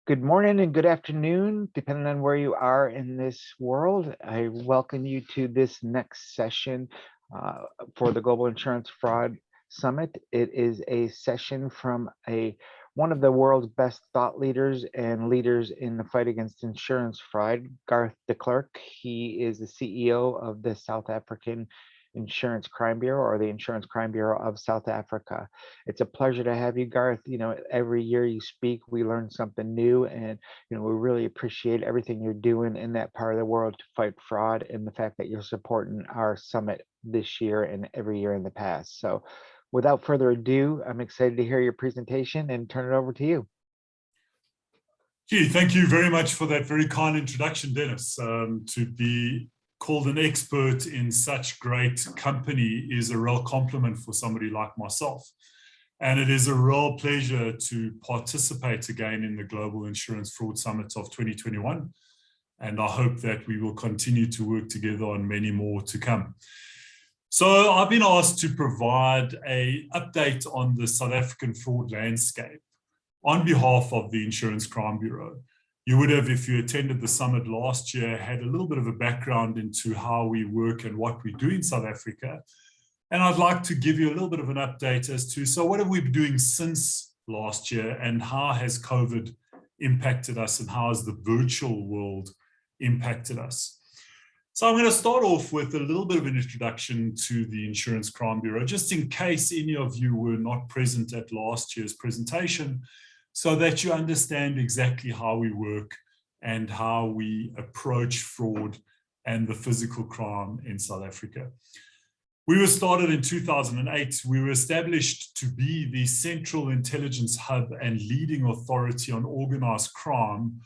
Good morning and good afternoon, depending on where you are in this world. I welcome you to this next session for the Global Insurance Fraud Summit. It is a session from one of the world's best thought leaders and leaders in the fight against insurance fraud, Garth de Klerk. He is the CEO of the South African Insurance Crime Bureau, or the Insurance Crime Bureau of South Africa. It's a pleasure to have you, Garth. Every year you speak, we learn something new, and we really appreciate everything you're doing in that part of the world to fight fraud, and the fact that you're supporting our summit this year and every year in the past. So without further ado, I'm excited to hear your presentation and turn it over to you. Gee, thank you very much for that very kind introduction, Dennis. To be called an expert in such great company is a real compliment for somebody like myself. And it is a real pleasure to participate again in the Global Insurance Fraud Summit of 2021. And I hope that we will continue to work together on many more to come. So I've been asked to provide an update on the South African fraud landscape on behalf of the Insurance Crime Bureau. You would have, if you attended the summit last year, had a little bit of a background into how we work and what we do in South Africa. And I'd like to give you a little bit of an update as to, so what have we been doing since last year, and how has COVID impacted us, and how has the virtual world impacted us? So I'm going to start off with a little bit of an introduction to the Insurance Crime Bureau, just in case any of you were not present at last year's presentation, so that you understand exactly how we work and how we approach fraud and the physical crime in South Africa. We were started in 2008. We were established to be the central intelligence hub and leading authority on organized crime,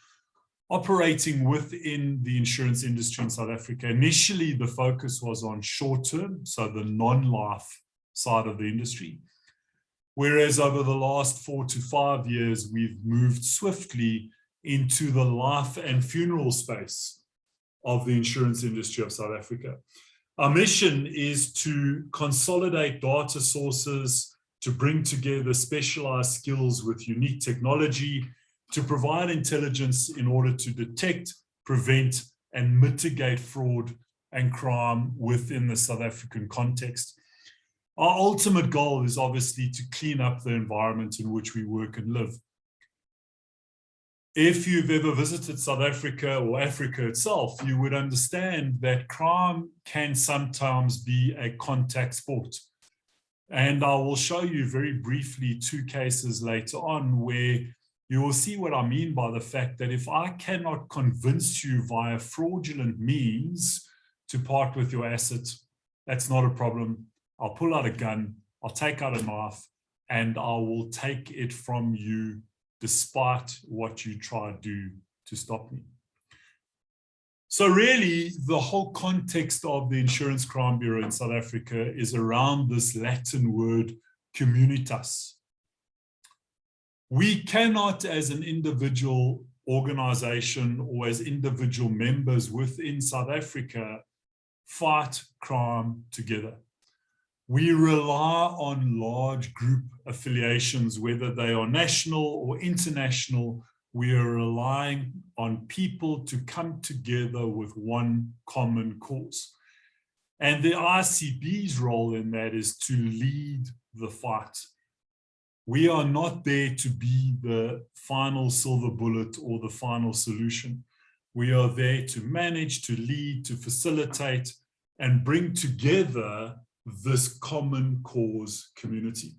operating within the insurance industry in South Africa. Initially, the focus was on short-term, so the non-life side of the industry. Whereas over the last 4 to 5 years, we've moved swiftly into the life and funeral space of the insurance industry of South Africa. Our mission is to consolidate data sources, to bring together specialized skills with unique technology, to provide intelligence in order to detect, prevent, and mitigate fraud and crime within the South African context. Our ultimate goal is obviously to clean up the environment in which we work and live. If you've ever visited South Africa or Africa itself, you would understand that crime can sometimes be a contact sport. And I will show you very briefly 2 cases later on where you will see what I mean by the fact that if I cannot convince you via fraudulent means to part with your asset, that's not a problem. I'll pull out a gun, I'll take out a knife, and I will take it from you despite what you try to do to stop me. So really, the whole context of the Insurance Crime Bureau in South Africa is around this Latin word, communitas. We cannot, as an individual organization or as individual members within South Africa, fight crime together. We rely on large group affiliations, whether they are national or international. We are relying on people to come together with one common cause. And the ICB's role in that is to lead the fight. We are not there to be the final silver bullet or the final solution. We are there to manage, to lead, to facilitate, and bring together this common cause community.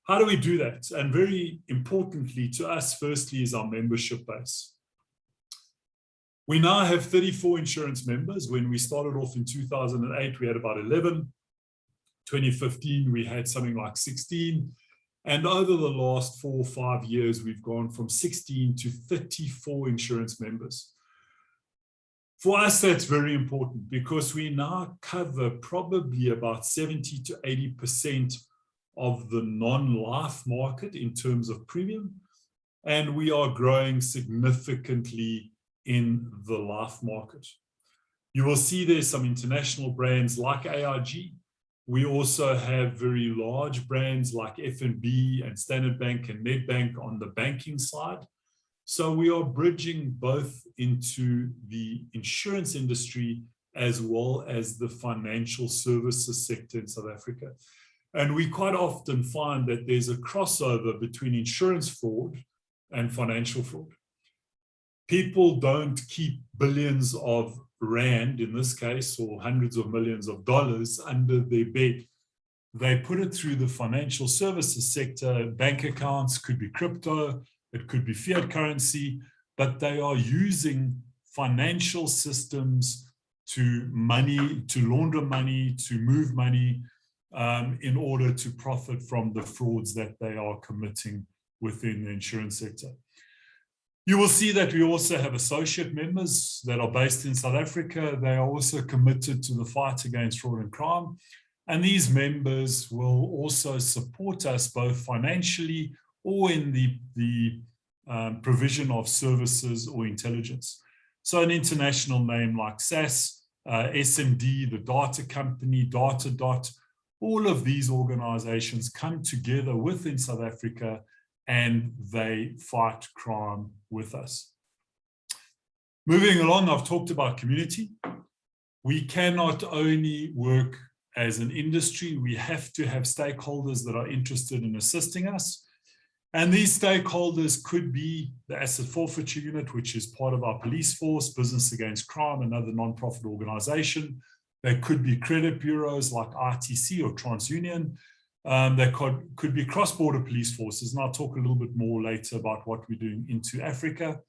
How do we do that? And very importantly to us, firstly, is our membership base. We now have 34 insurance members. When we started off in 2008, we had about 11. 2015, we had something like 16. And over the last 4 or 5 years, we've gone from 16 to 34 insurance members. For us, that's very important because we now cover probably about 70 to 80% of the non-life market in terms of premium. And we are growing significantly in the life market. You will see there's some international brands like AIG. We also have very large brands like FNB and Standard Bank and Nedbank on the banking side. So we are bridging both into the insurance industry as well as the financial services sector in South Africa. And we quite often find that there's a crossover between insurance fraud and financial fraud. People don't keep billions of rand, in this case, or hundreds of millions of dollars under their bed. They put it through the financial services sector. Bank accounts, could be crypto, it could be fiat currency, but they are using financial systems to launder money, to move money, in order to profit from the frauds that they are committing within the insurance sector. You will see that we also have associate members that are based in South Africa. They are also committed to the fight against fraud and crime. And these members will also support us both financially or in the provision of services or intelligence. So an international name like SAS, SMD, the data company, Datadot, all of these organizations come together within South Africa and they fight crime with us. Moving along, I've talked about community. We cannot only work as an industry, we have to have stakeholders that are interested in assisting us. And these stakeholders could be the Asset Forfeiture Unit, which is part of our police force, Business Against Crime, another non-profit organization. They could be credit bureaus like RTC or TransUnion. They could be cross-border police forces, and I'll talk a little bit more later about what we're doing into Africa.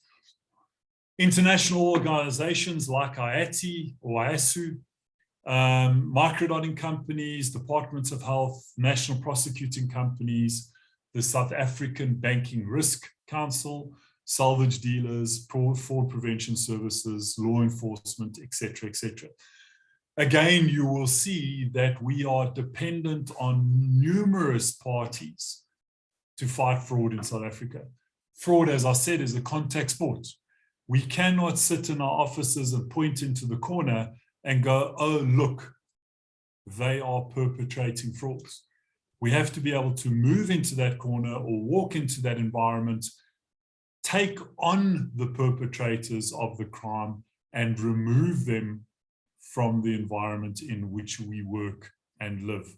International organizations like IATI or IASU, microdotting companies, departments of health, national prosecuting companies, the South African Banking Risk Council, salvage dealers, fraud prevention services, law enforcement, etc., etc. Again, you will see that we are dependent on numerous parties to fight fraud in South Africa. Fraud, as I said, is a contact sport. We cannot sit in our offices and point into the corner and go, oh, look, they are perpetrating frauds. We have to be able to move into that corner or walk into that environment, take on the perpetrators of the crime and remove them from the environment in which we work and live.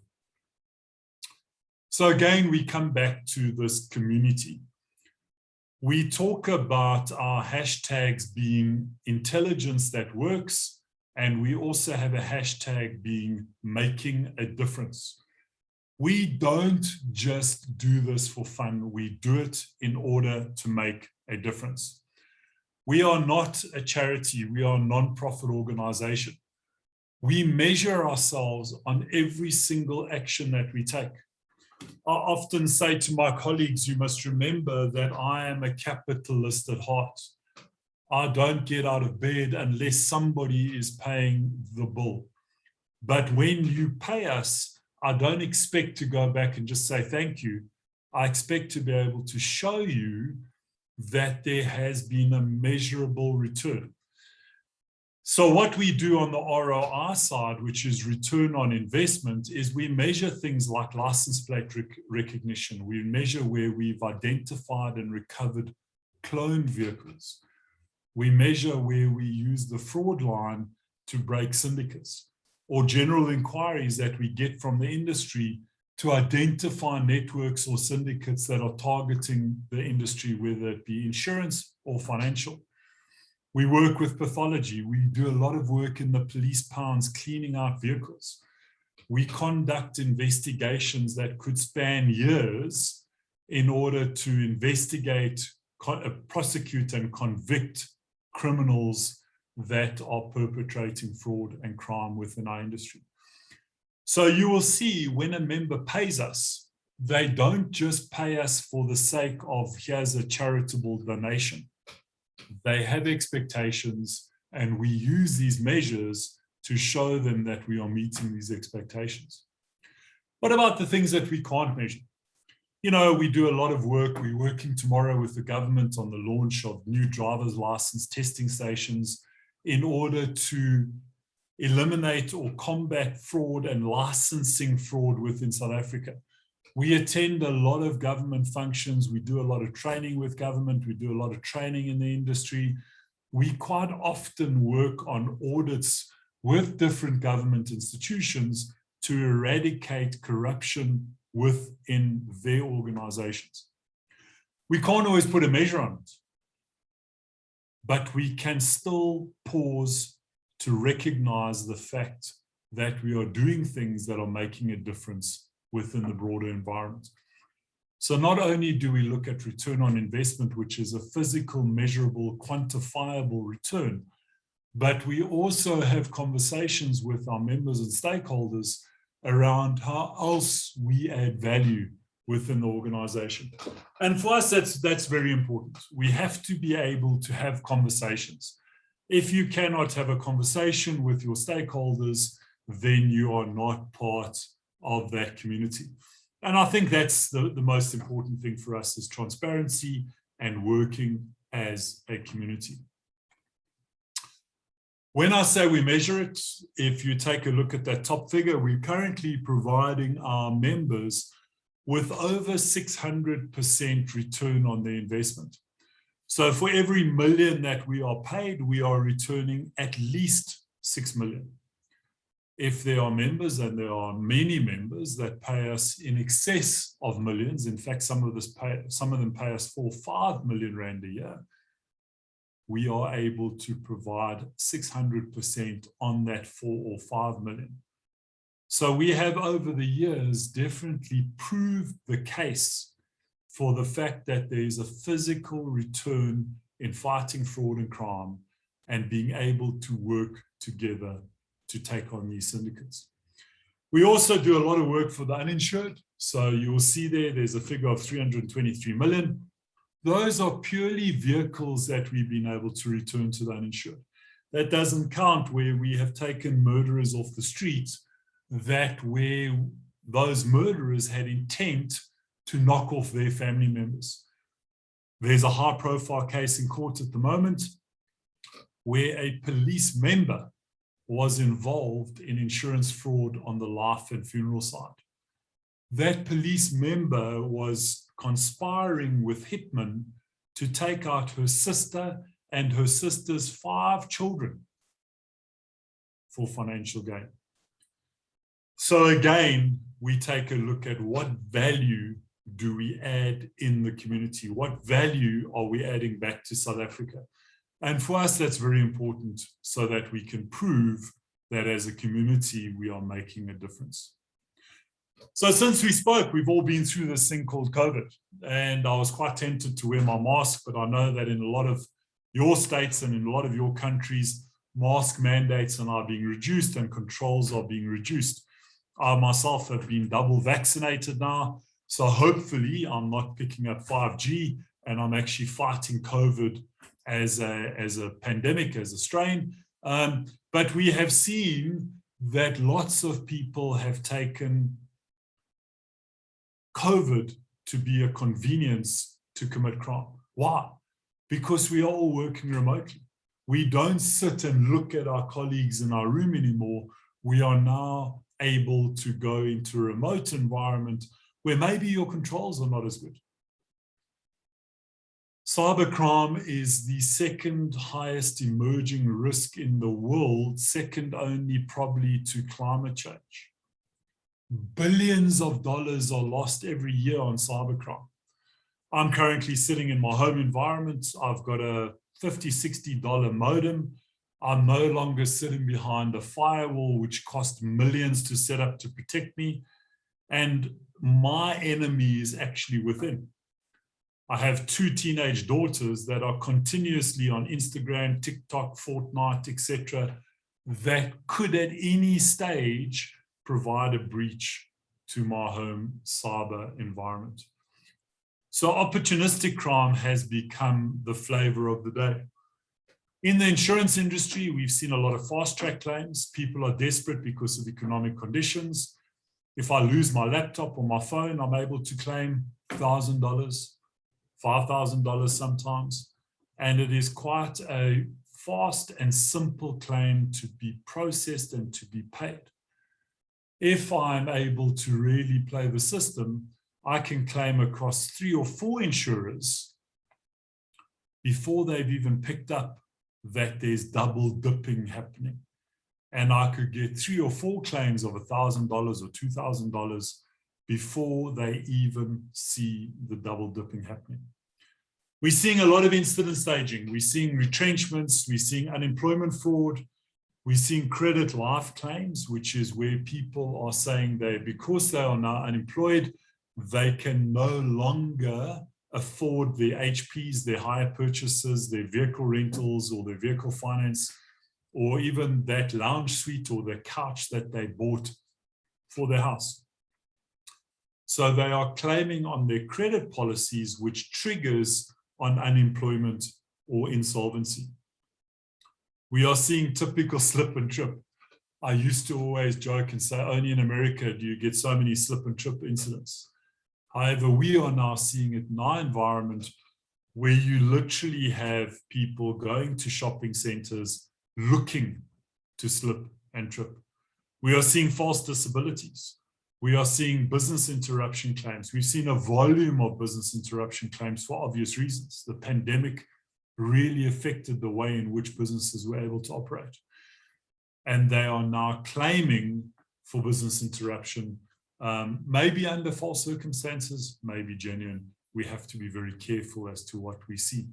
So again, we come back to this community. We talk about our hashtags being intelligence that works, and we also have a hashtag being making a difference. We don't just do this for fun, we do it in order to make a difference. We are not a charity, we are a non-profit organization. We measure ourselves on every single action that we take. I often say to my colleagues, you must remember that I am a capitalist at heart. I don't get out of bed unless somebody is paying the bill. But when you pay us, I don't expect to go back and just say thank you. I expect to be able to show you that there has been a measurable return. So what we do on the ROI side, which is return on investment, is we measure things like license plate recognition. We measure where we've identified and recovered cloned vehicles. We measure where we use the fraud line to break syndicates, or general inquiries that we get from the industry to identify networks or syndicates that are targeting the industry, whether it be insurance or financial. We work with pathology. We do a lot of work in the police pounds cleaning out vehicles. We conduct investigations that could span years in order to investigate, prosecute and convict criminals that are perpetrating fraud and crime within our industry. So you will see when a member pays us, they don't just pay us for the sake of here's a charitable donation. They have expectations, and we use these measures to show them that we are meeting these expectations. What about the things that we can't measure? You know, we do a lot of work. We're working tomorrow with the government on the launch of new driver's license testing stations in order to eliminate or combat fraud and licensing fraud within South Africa. We attend a lot of government functions. We do a lot of training with government. We do a lot of training in the industry. We quite often work on audits with different government institutions to eradicate corruption within their organizations. We can't always put a measure on it, but we can still pause to recognize the fact that we are doing things that are making a difference within the broader environment. So not only do we look at return on investment, which is a physical, measurable, quantifiable return, but we also have conversations with our members and stakeholders around how else we add value within the organization. And for us, that's very important. We have to be able to have conversations. If you cannot have a conversation with your stakeholders, then you are not part of that community. And I think that's the most important thing for us is transparency and working as a community. When I say we measure it, if you take a look at that top figure, we're currently providing our members with over 600% return on their investment. So for every million that we are paid, we are returning at least 6 million. If there are members, and there are many members that pay us in excess of millions, in fact, some of them pay us 4 or 5 million rand a year, we are able to provide 600% on that 4 or 5 million. So we have over the years definitely proved the case for the fact that there is a physical return in fighting fraud and crime and being able to work together to take on these syndicates. We also do a lot of work for the uninsured. So you will see there's a figure of 323 million. Those are purely vehicles that we've been able to return to the uninsured. That doesn't count where we have taken murderers off the streets, that where those murderers had intent to knock off their family members. There's a high-profile case in court at the moment where a police member was involved in insurance fraud on the life and funeral side. That police member was conspiring with hitmen to take out her sister and her sister's 5 children for financial gain. So again, we take a look at what value do we add in the community? What value are we adding back to South Africa? And for us, that's very important so that we can prove that as a community, we are making a difference. So since we spoke, we've all been through this thing called COVID, and I was quite tempted to wear my mask, but I know that in a lot of your states and in a lot of your countries, mask mandates are now being reduced and controls are being reduced. I myself have been double vaccinated now, so hopefully I'm not picking up 5G and I'm actually fighting COVID as a pandemic, as a strain. But we have seen that lots of people have taken COVID to be a convenience to commit crime. Why? Because we are all working remotely. We don't sit and look at our colleagues in our room anymore. We are now able to go into a remote environment where maybe your controls are not as good. Cybercrime is the second highest emerging risk in the world, second only probably to climate change. Billions of dollars are lost every year on cybercrime. I'm currently sitting in my home environment. I've got a $50, $60 modem. I'm no longer sitting behind a firewall, which cost millions to set up to protect me. And my enemy is actually within. I have 2 teenage daughters that are continuously on Instagram, TikTok, Fortnite, etc., that could at any stage provide a breach to my home cyber environment. So opportunistic crime has become the flavor of the day. In the insurance industry, we've seen a lot of fast-track claims. People are desperate because of economic conditions. If I lose my laptop or my phone, I'm able to claim $1,000, $5,000 sometimes. And it is quite a fast and simple claim to be processed and to be paid. If I'm able to really play the system, I can claim across 3 or 4 insurers before they've even picked up that there's double dipping happening. And I could get 3 or 4 claims of $1,000 or $2,000 before they even see the double dipping happening. We're seeing a lot of incident staging. We're seeing retrenchments. We're seeing unemployment fraud. We're seeing credit life claims, which is where people are saying because they are now unemployed, they can no longer afford their HPs, their hire purchases, their vehicle rentals, or their vehicle finance, or even that lounge suite or the couch that they bought for their house. So they are claiming on their credit policies, which triggers on unemployment or insolvency. We are seeing typical slip and trip. I used to always joke and say, only in America do you get so many slip and trip incidents. However, we are now seeing it in our environment where you literally have people going to shopping centers looking to slip and trip. We are seeing false disabilities. We are seeing business interruption claims. We've seen a volume of business interruption claims for obvious reasons. The pandemic really affected the way in which businesses were able to operate. And they are now claiming for business interruption, maybe under false circumstances, maybe genuine. We have to be very careful as to what we see.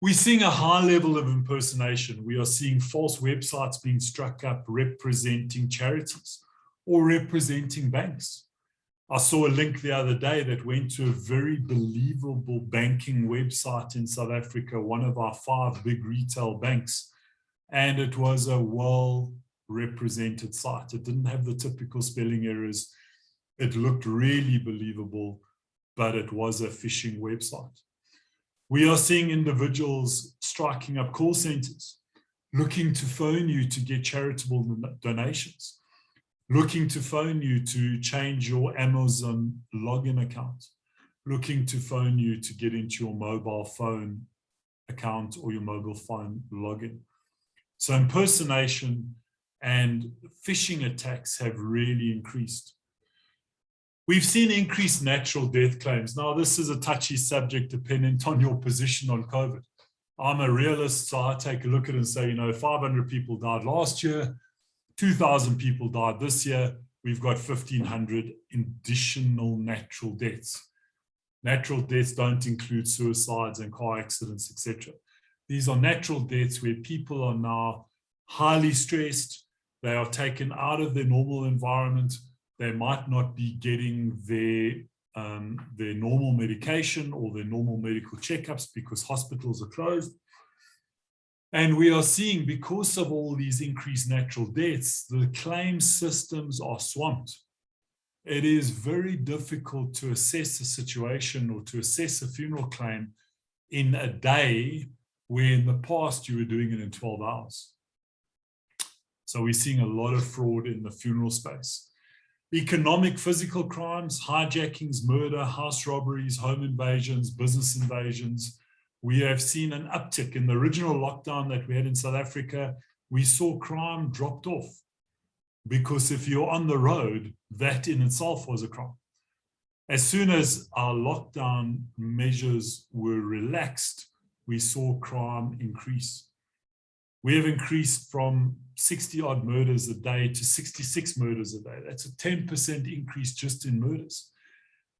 We're seeing a high level of impersonation. We are seeing false websites being struck up representing charities or representing banks. I saw a link the other day that went to a very believable banking website in South Africa, one of our 5 big retail banks, and it was a well-represented site. It didn't have the typical spelling errors. It looked really believable, but it was a phishing website. We are seeing individuals striking up call centers, looking to phone you to get charitable donations, looking to phone you to change your Amazon login account, looking to phone you to get into your mobile phone account or your mobile phone login. So impersonation and phishing attacks have really increased. We've seen increased natural death claims. Now, this is a touchy subject dependent on your position on COVID. I'm a realist, so I take a look at it and say, 500 people died last year, 2,000 people died this year. We've got 1,500 additional natural deaths. Natural deaths don't include suicides and car accidents, etc. These are natural deaths where people are now highly stressed. They are taken out of their normal environment. They might not be getting their normal medication or their normal medical checkups because hospitals are closed. And we are seeing, because of all these increased natural deaths, the claim systems are swamped. It is very difficult to assess a situation or to assess a funeral claim in a day where in the past you were doing it in 12 hours. So we're seeing a lot of fraud in the funeral space. Economic, physical crimes, hijackings, murder, house robberies, home invasions, business invasions. We have seen an uptick. In the original lockdown that we had in South Africa, we saw crime dropped off because if you're on the road, that in itself was a crime. As soon as our lockdown measures were relaxed, we saw crime increase. We have increased from 60 odd murders a day to 66 murders a day. That's a 10% increase just in murders.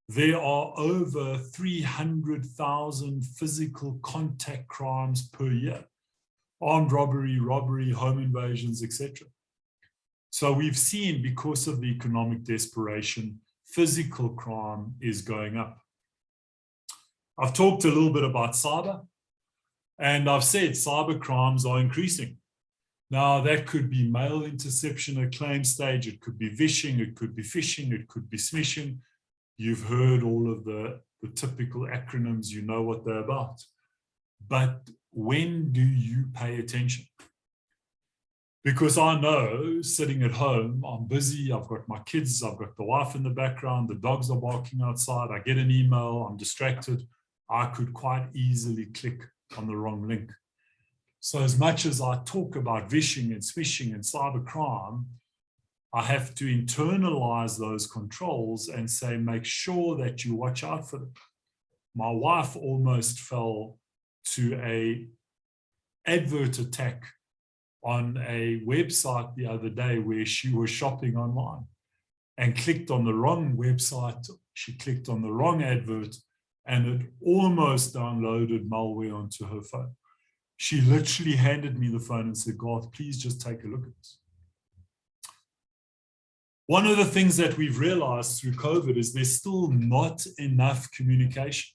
There are over 300,000 physical contact crimes per year. Armed robbery, home invasions, etc. So we've seen, because of the economic desperation, physical crime is going up. I've talked a little bit about cyber. And I've said cyber crimes are increasing. Now, that could be mail interception at claim stage. It could be vishing. It could be phishing. It could be smishing. You've heard all of the typical acronyms. You know what they're about. But when do you pay attention? Because I know, sitting at home, I'm busy. I've got my kids. I've got the wife in the background. The dogs are barking outside. I get an email. I'm distracted. I could quite easily click on the wrong link. So as much as I talk about vishing and smishing and cyber crime, I have to internalize those controls and say, make sure that you watch out for them. My wife almost fell to an advert attack on a website the other day where she was shopping online and clicked on the wrong website. She clicked on the wrong advert and it almost downloaded malware onto her phone. She literally handed me the phone and said, Garth, please just take a look at this. One of the things that we've realized through COVID is there's still not enough communication.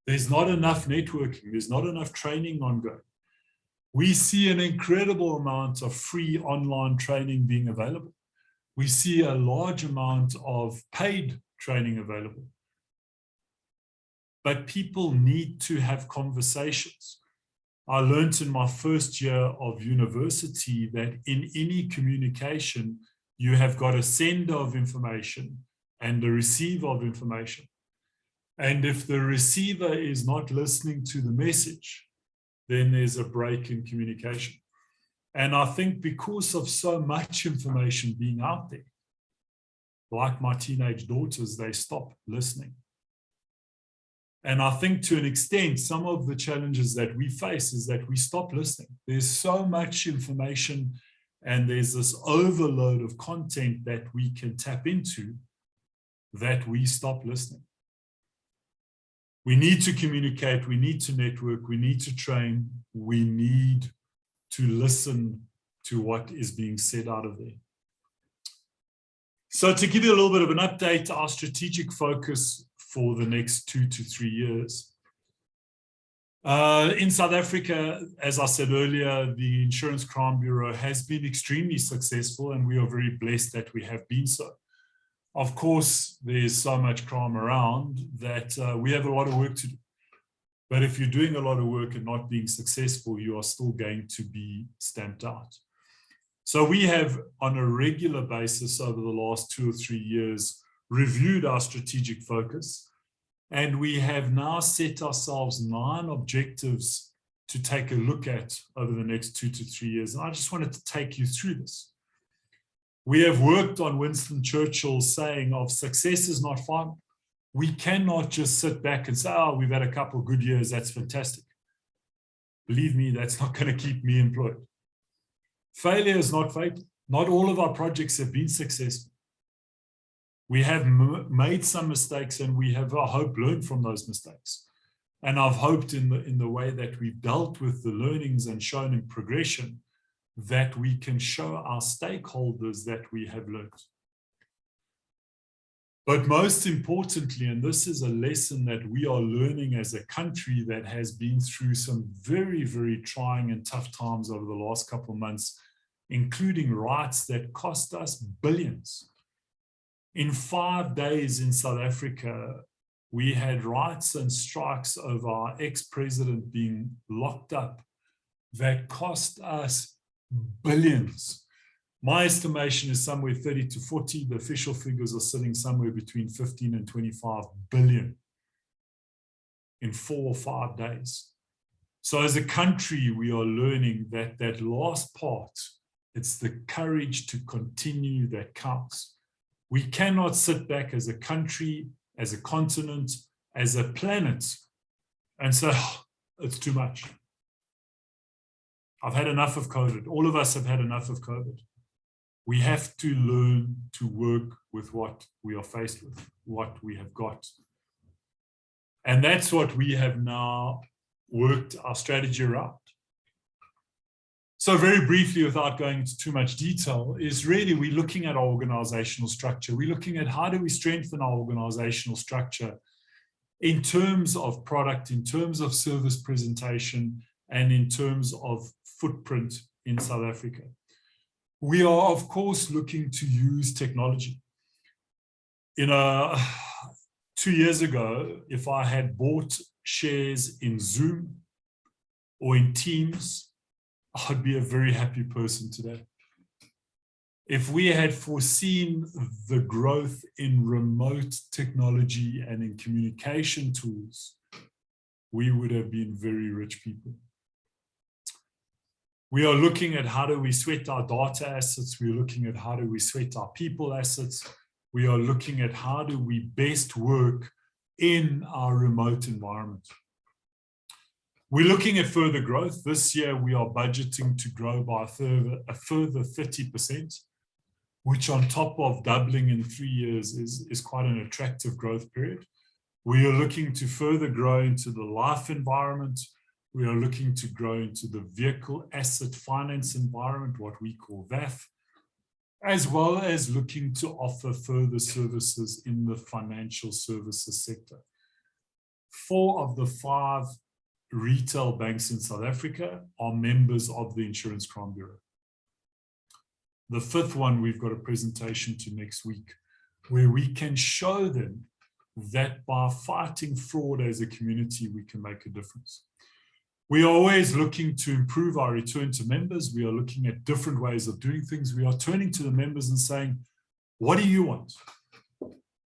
There's not enough networking. There's not enough training ongoing. We see an incredible amount of free online training being available. We see a large amount of paid training available. But people need to have conversations. I learned in my first year of university that in any communication, you have got a sender of information and a receiver of information. And if the receiver is not listening to the message, then there's a break in communication. And I think because of so much information being out there, like my teenage daughters, they stop listening. And I think to an extent, some of the challenges that we face is that we stop listening. There's so much information and there's this overload of content that we can tap into that we stop listening. We need to communicate, we need to network, we need to train, we need to listen to what is being said out of there. So to give you a little bit of an update, our strategic focus for the next 2 to 3 years. In South Africa, as I said earlier, the Insurance Crime Bureau has been extremely successful and we are very blessed that we have been so. Of course, there's so much crime around that we have a lot of work to do. But if you're doing a lot of work and not being successful, you are still going to be stamped out. So we have, on a regular basis over the last 2 or 3 years, reviewed our strategic focus. And we have now set ourselves 9 objectives to take a look at over the next 2 to 3 years. And I just wanted to take you through this. We have worked on Winston Churchill's saying of success is not final. We cannot just sit back and say, oh, we've had a couple of good years, that's fantastic. Believe me, that's not going to keep me employed. Failure is not fatal. Not all of our projects have been successful. We have made some mistakes and we have, I hope, learned from those mistakes. And I've hoped in the way that we've dealt with the learnings and shown in progression that we can show our stakeholders that we have learned. But most importantly, and this is a lesson that we are learning as a country that has been through some very, very trying and tough times over the last couple of months, including riots that cost us billions. In 5 days in South Africa, we had riots and strikes over our ex-president being locked up that cost us billions. My estimation is somewhere 30 to 40. The official figures are sitting somewhere between 15 and 25 billion in 4 or 5 days. So as a country, we are learning that that last part, it's the courage to continue that counts. We cannot sit back as a country, as a continent, as a planet and say, oh, it's too much. I've had enough of COVID. All of us have had enough of COVID. We have to learn to work with what we are faced with, what we have got. And that's what we have now worked our strategy around. So very briefly, without going into too much detail, is really we're looking at our organizational structure. We're looking at how do we strengthen our organizational structure in terms of product, in terms of service presentation, and in terms of footprint in South Africa. We are, of course, looking to use technology. 2 years ago, if I had bought shares in Zoom or in Teams, I'd be a very happy person today. If we had foreseen the growth in remote technology and in communication tools, we would have been very rich people. We are looking at how do we sweat our data assets. We're looking at how do we sweat our people assets. We are looking at how do we best work in our remote environment. We're looking at further growth. This year, we are budgeting to grow by a further 30%, which on top of doubling in 3 years is quite an attractive growth period. We are looking to further grow into the life environment. We are looking to grow into the vehicle asset finance environment, what we call VAF, as well as looking to offer further services in the financial services sector. 4 of the 5 retail banks in South Africa are members of the Insurance Crime Bureau. The 5th one, we've got a presentation to next week, where we can show them that by fighting fraud as a community, we can make a difference. We are always looking to improve our return to members. We are looking at different ways of doing things. We are turning to the members and saying, what do you want?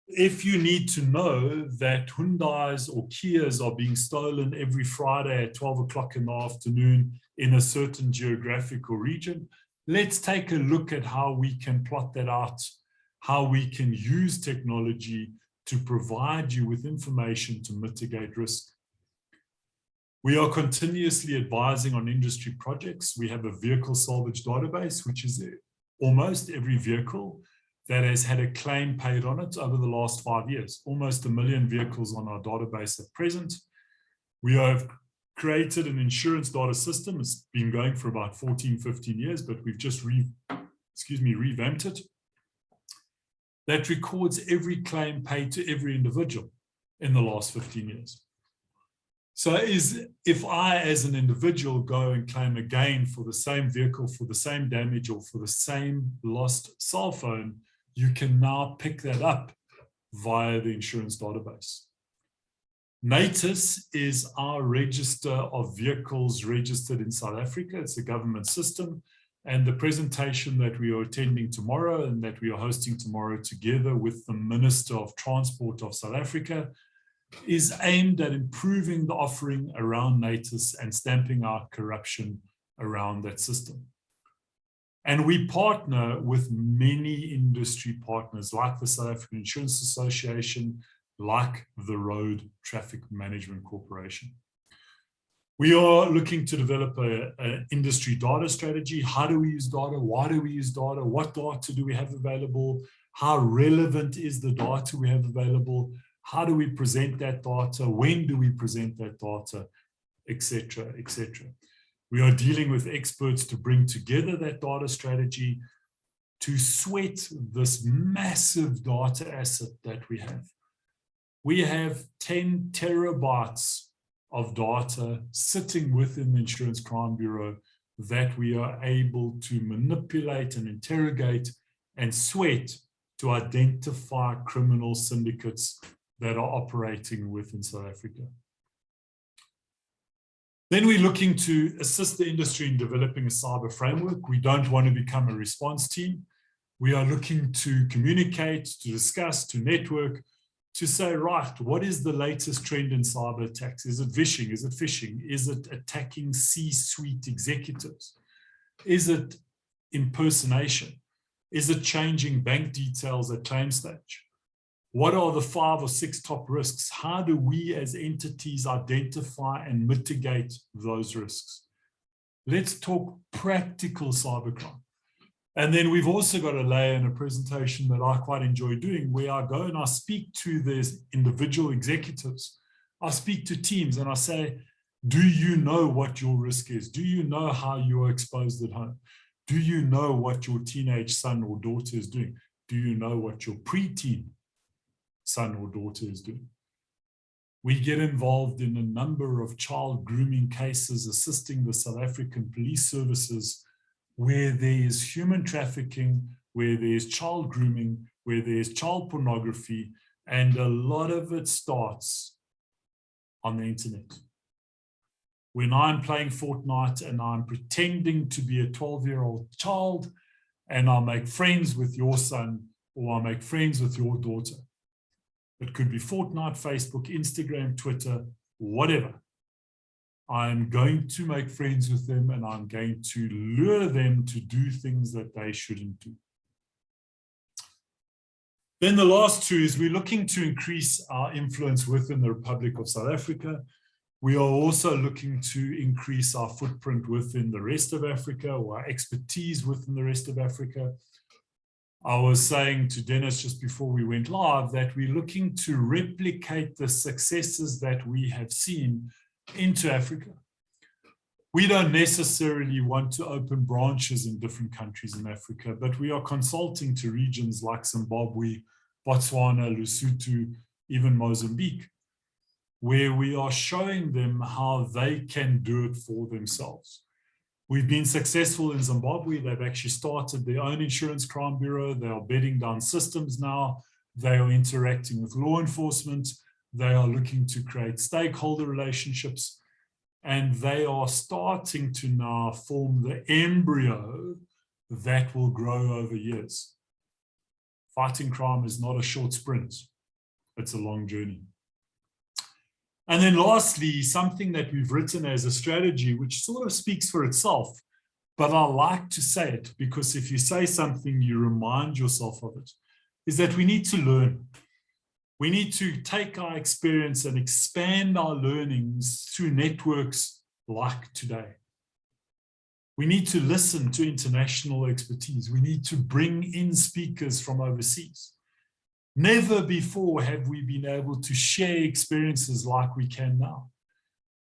If you need to know that Hyundais or Kias are being stolen every Friday at 12 o'clock in the afternoon in a certain geographical region, let's take a look at how we can plot that out, how we can use technology to provide you with information to mitigate risk. We are continuously advising on industry projects. We have a vehicle salvage database, which is almost every vehicle that has had a claim paid on it over the last 5 years. Almost 1 million vehicles on our database at present. We have created an insurance data system. It's been going for about 14, 15 years, but we've just revamped it. That records every claim paid to every individual in the last 15 years. So if I, as an individual, go and claim again for the same vehicle, for the same damage, or for the same lost cell phone, you can now pick that up via the insurance database. NATIS is our register of vehicles registered in South Africa. It's a government system. And the presentation that we are attending tomorrow and that we are hosting tomorrow together with the Minister of Transport of South Africa is aimed at improving the offering around NATIS and stamping out corruption around that system. And we partner with many industry partners like the South African Insurance Association, like the Road Traffic Management Corporation. We are looking to develop an industry data strategy. How do we use data? Why do we use data? What data do we have available? How relevant is the data we have available? How do we present that data? When do we present that data? Etc., etc. We are dealing with experts to bring together that data strategy to sweat this massive data asset that we have. We have 10 terabytes of data sitting within the Insurance Crime Bureau that we are able to manipulate and interrogate and sweat to identify criminal syndicates that are operating within South Africa. Then we're looking to assist the industry in developing a cyber framework. We don't want to become a response team. We are looking to communicate, to discuss, to network, to say, right, what is the latest trend in cyber attacks? Is it phishing? Is it phishing? Is it attacking C-suite executives? Is it impersonation? Is it changing bank details at claim stage? What are the 5 or 6 top risks? How do we as entities identify and mitigate those risks? Let's talk practical cybercrime. And then we've also got a layer in a presentation that I quite enjoy doing, where I go and I speak to these individual executives. I speak to teams and I say, do you know what your risk is? Do you know how you are exposed at home? Do you know what your teenage son or daughter is doing? Do you know what your preteen son or daughter is doing? We get involved in a number of child grooming cases, assisting the South African police services where there is human trafficking, where there is child grooming, where there is child pornography, and a lot of it starts on the internet. When I'm playing Fortnite and I'm pretending to be a 12-year-old child and I make friends with your son or I make friends with your daughter, it could be Fortnite, Facebook, Instagram, Twitter, whatever. I'm going to make friends with them, and I'm going to lure them to do things that they shouldn't do. Then the last two is we're looking to increase our influence within the Republic of South Africa. We are also looking to increase our footprint within the rest of Africa, or our expertise within the rest of Africa. I was saying to Dennis just before we went live that we're looking to replicate the successes that we have seen into Africa. We don't necessarily want to open branches in different countries in Africa, but we are consulting to regions like Zimbabwe, Botswana, Lesotho, even Mozambique, where we are showing them how they can do it for themselves. We've been successful in Zimbabwe. They've actually started their own insurance crime bureau. They are bedding down systems now. They are interacting with law enforcement. They are looking to create stakeholder relationships. And they are starting to now form the embryo that will grow over years. Fighting crime is not a short sprint. It's a long journey. And then lastly, something that we've written as a strategy, which sort of speaks for itself, but I like to say it because if you say something, you remind yourself of it, is that we need to learn. We need to take our experience and expand our learnings through networks like today. We need to listen to international expertise. We need to bring in speakers from overseas. Never before have we been able to share experiences like we can now.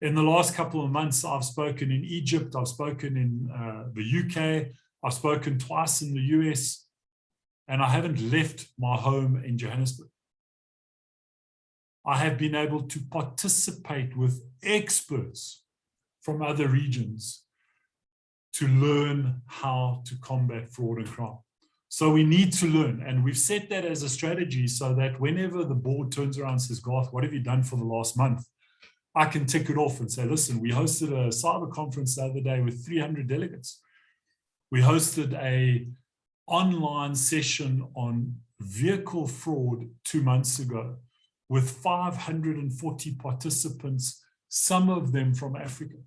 In the last couple of months, I've spoken in Egypt, I've spoken in the UK, I've spoken twice in the US, and I haven't left my home in Johannesburg. I have been able to participate with experts from other regions to learn how to combat fraud and crime. So we need to learn, and we've set that as a strategy so that whenever the board turns around and says, Garth, what have you done for the last month? I can tick it off and say, listen, we hosted a cyber conference the other day with 300 delegates. We hosted an online session on vehicle fraud 2 months ago with 540 participants, some of them from Africa,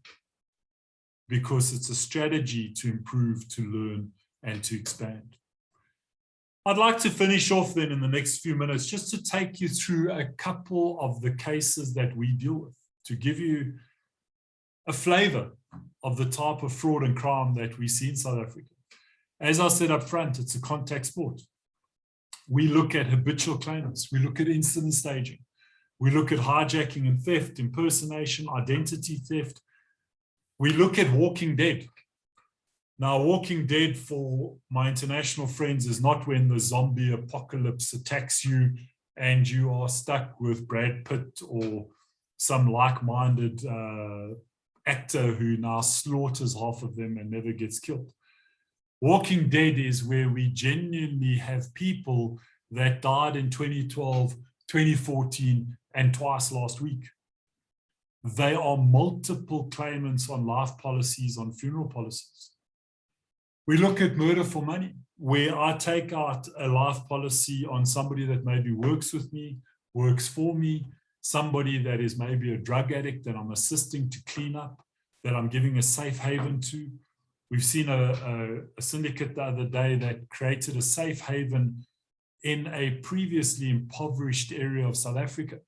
because it's a strategy to improve, to learn, and to expand. I'd like to finish off then in the next few minutes just to take you through a couple of the cases that we deal with, to give you a flavor of the type of fraud and crime that we see in South Africa. As I said up front, it's a contact sport. We look at habitual claimants. We look at incident staging. We look at hijacking and theft, impersonation, identity theft. We look at Walking Dead. Now, Walking Dead for my international friends is not when the zombie apocalypse attacks you and you are stuck with Brad Pitt or some like-minded actor who now slaughters half of them and never gets killed. Walking Dead is where we genuinely have people that died in 2012, 2014, and twice last week. They are multiple claimants on life policies, on funeral policies. We look at murder for money, where I take out a life policy on somebody that maybe works with me, works for me, somebody that is maybe a drug addict that I'm assisting to clean up, that I'm giving a safe haven to. We've seen a syndicate the other day that created a safe haven in a previously impoverished area of South Africa.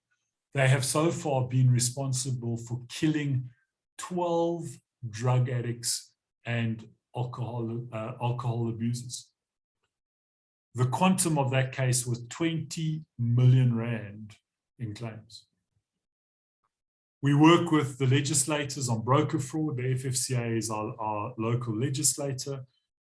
They have so far been responsible for killing 12 drug addicts and alcohol abusers. The quantum of that case was 20 million rand in claims. We work with the legislators on broker fraud. The FFCA is our local legislator.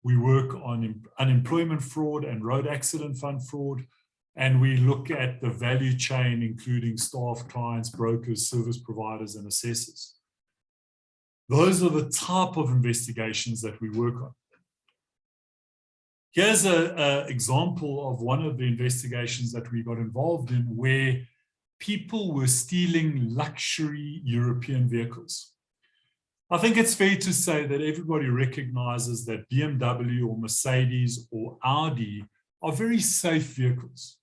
We work on unemployment fraud and road accident fund fraud. And we look at the value chain, including staff, clients, brokers, service providers, and assessors. Those are the type of investigations that we work on. Here's an example of one of the investigations that we got involved in where people were stealing luxury European vehicles. I think it's fair to say that everybody recognizes that BMW or Mercedes or Audi are very safe vehicles.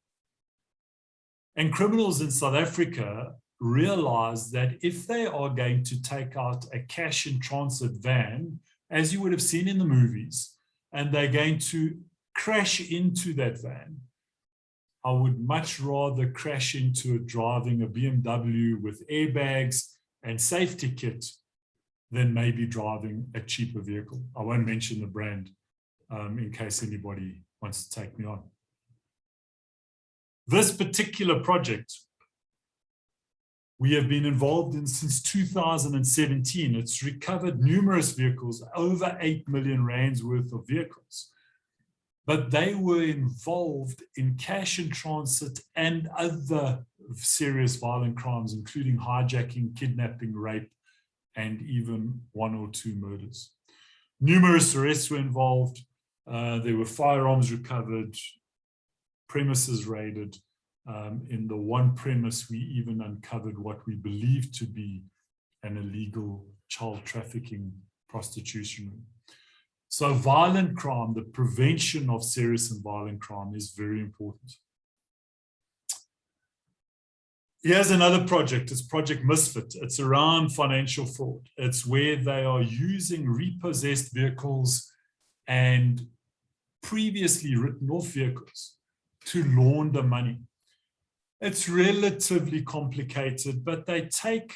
And criminals in South Africa realize that if they are going to take out a cash in transit van, as you would have seen in the movies, and they're going to crash into that van, I would much rather crash into it driving a BMW with airbags and safety kit than maybe driving a cheaper vehicle. I won't mention the brand in case anybody wants to take me on. This particular project we have been involved in since 2017. It's recovered numerous vehicles, over 8 million rands worth of vehicles. But they were involved in cash in transit and other serious violent crimes, including hijacking, kidnapping, rape, and even 1 or 2 murders. Numerous arrests were involved. There were firearms recovered, premises raided. In the one premise, we even uncovered what we believed to be an illegal child trafficking prostitution room. So violent crime, the prevention of serious and violent crime is very important. Here's another project. It's Project Misfit. It's around financial fraud. It's where they are using repossessed vehicles and previously written off vehicles to launder money. It's relatively complicated, but they take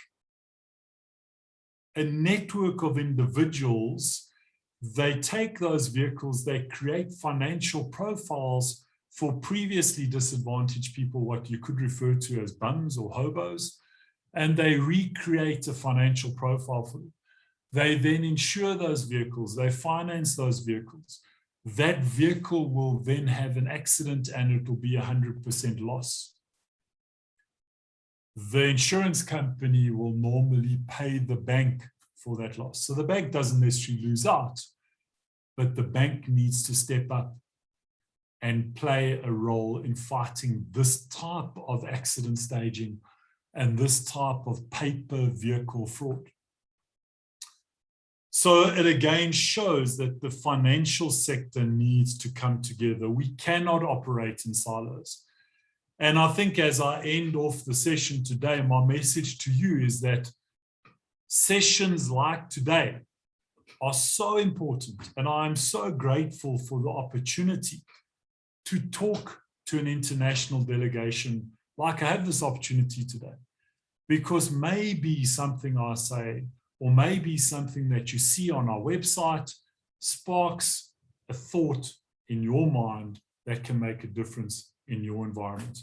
a network of individuals. They take those vehicles, they create financial profiles for previously disadvantaged people, what you could refer to as bums or hobos, and they recreate a financial profile for them. They then insure those vehicles, they finance those vehicles. That vehicle will then have an accident and it will be 100% loss. The insurance company will normally pay the bank for that loss. So the bank doesn't necessarily lose out, but the bank needs to step up and play a role in fighting this type of accident staging and this type of paper vehicle fraud. So it again shows that the financial sector needs to come together. We cannot operate in silos. And I think as I end off the session today, my message to you is that sessions like today are so important. And I'm so grateful for the opportunity to talk to an international delegation like I have this opportunity today. Because maybe something I say, or maybe something that you see on our website sparks a thought in your mind that can make a difference in your environment.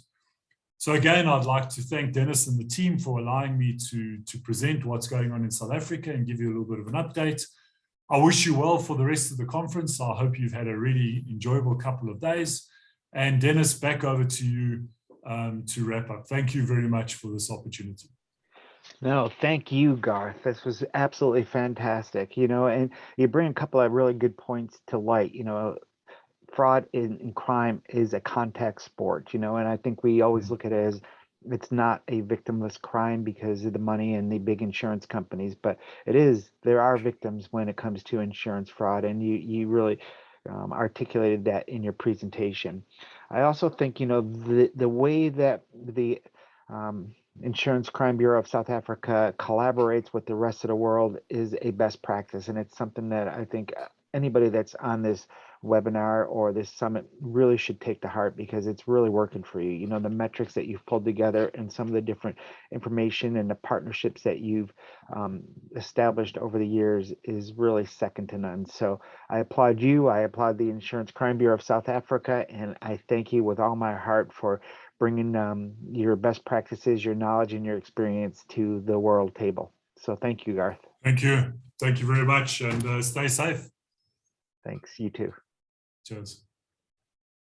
So again, I'd like to thank Dennis and the team for allowing me to present what's going on in South Africa and give you a little bit of an update. I wish you well for the rest of the conference. I hope you've had a really enjoyable couple of days. And Dennis, back over to you to wrap up. Thank you very much for this opportunity. No, thank you, Garth. This was absolutely fantastic, and you bring a couple of really good points to light. Fraud in crime is a contact sport, and I think we always look at it as it's not a victimless crime because of the money and the big insurance companies, but there are victims when it comes to insurance fraud, and you really articulated that in your presentation. I also think, the way that the Insurance Crime Bureau of South Africa collaborates with the rest of the world is a best practice. And it's something that I think anybody that's on this webinar or this summit really should take to heart because it's really working for you. The metrics that you've pulled together and some of the different information and the partnerships that you've established over the years is really second to none. So I applaud you. I applaud the Insurance Crime Bureau of South Africa. And I thank you with all my heart for bringing your best practices, your knowledge, and your experience to the world table. So thank you, Garth. Thank you. Thank you very much, and stay safe. Thanks. You too. Cheers.